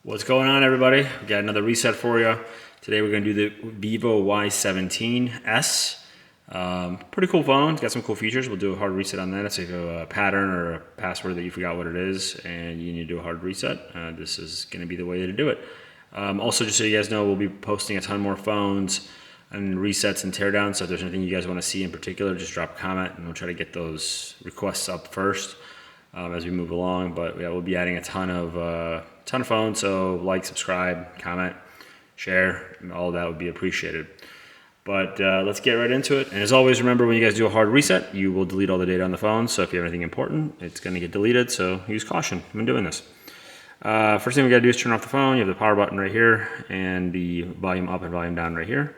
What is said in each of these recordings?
What's going on, everybody? We got another reset for you. Today we're going to do the Vivo Y17s. Pretty cool phone. It's got some cool features. We'll do a hard reset on that. It's like a pattern or a password that you forgot what it is and you need to do a hard reset. This is going to be the way to do it. Also, just so you guys know, we'll be posting a ton more phones and resets and teardowns. So if there's anything you guys want to see in particular, just drop a comment and we'll try to get those requests up first as we move along. But yeah, we'll be adding a ton of phones. So like, subscribe, comment, share, all that would be appreciated. But let's get right into it. And as always, remember, when you guys do a hard reset, you will delete all the data on the phone. So if you have anything important, it's going to get deleted. So use caution when doing this. First thing we got to do is turn off the phone. You have the power button right here and the volume up and volume down right here.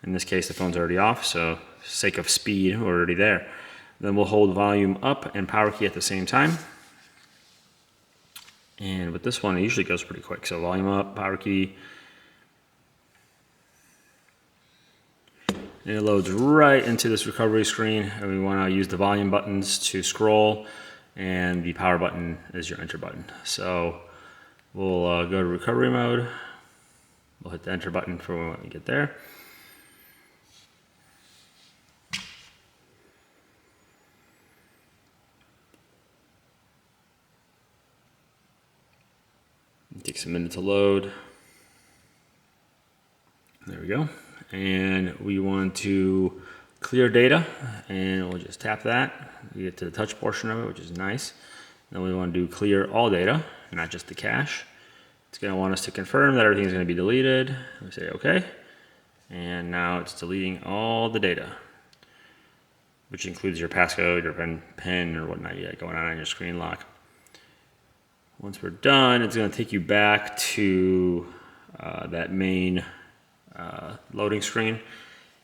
In this case, the phone's already off, so for the sake of speed, we're already there. Then we'll hold volume up and power key at the same time. And with this one, it usually goes pretty quick. So volume up, power key. And it loads right into this recovery screen. And we want to use the volume buttons to scroll, and the power button is your enter button. So we'll go to recovery mode. We'll hit the enter button for when we get there. It takes a minute to load. There we go. And we want to clear data, and we'll just tap that. We get to the touch portion of it, which is nice. Then we want to do clear all data, not just the cache. It's going to want us to confirm that everything's going to be deleted. We say OK. And now it's deleting all the data, which includes your passcode, your PIN, or whatnot you got going on your screen lock. Once we're done, it's going to take you back to that main loading screen,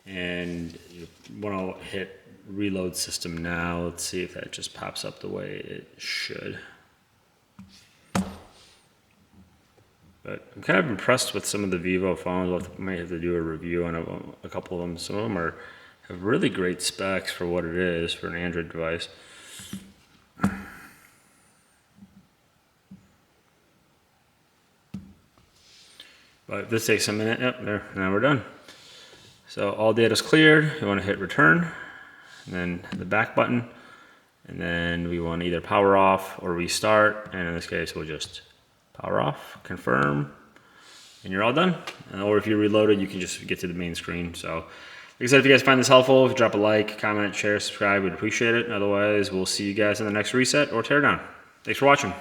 and you want to hit reload system now. Let's see if that just pops up the way it should. But I'm kind of impressed with some of the Vivo phones. I might have to do a review on a couple of them. Some of them have really great specs for what it is for an Android device. But this takes a minute. Yep, there. Now we're done. So all data's cleared. You want to hit return, and then the back button, and then we want to either power off or restart. And in this case, we'll just power off, confirm, and you're all done. Or if you reload it, you can just get to the main screen. So, like I said, if you guys find this helpful, drop a like, comment, share, subscribe. We'd appreciate it. Otherwise, we'll see you guys in the next reset or teardown. Thanks for watching.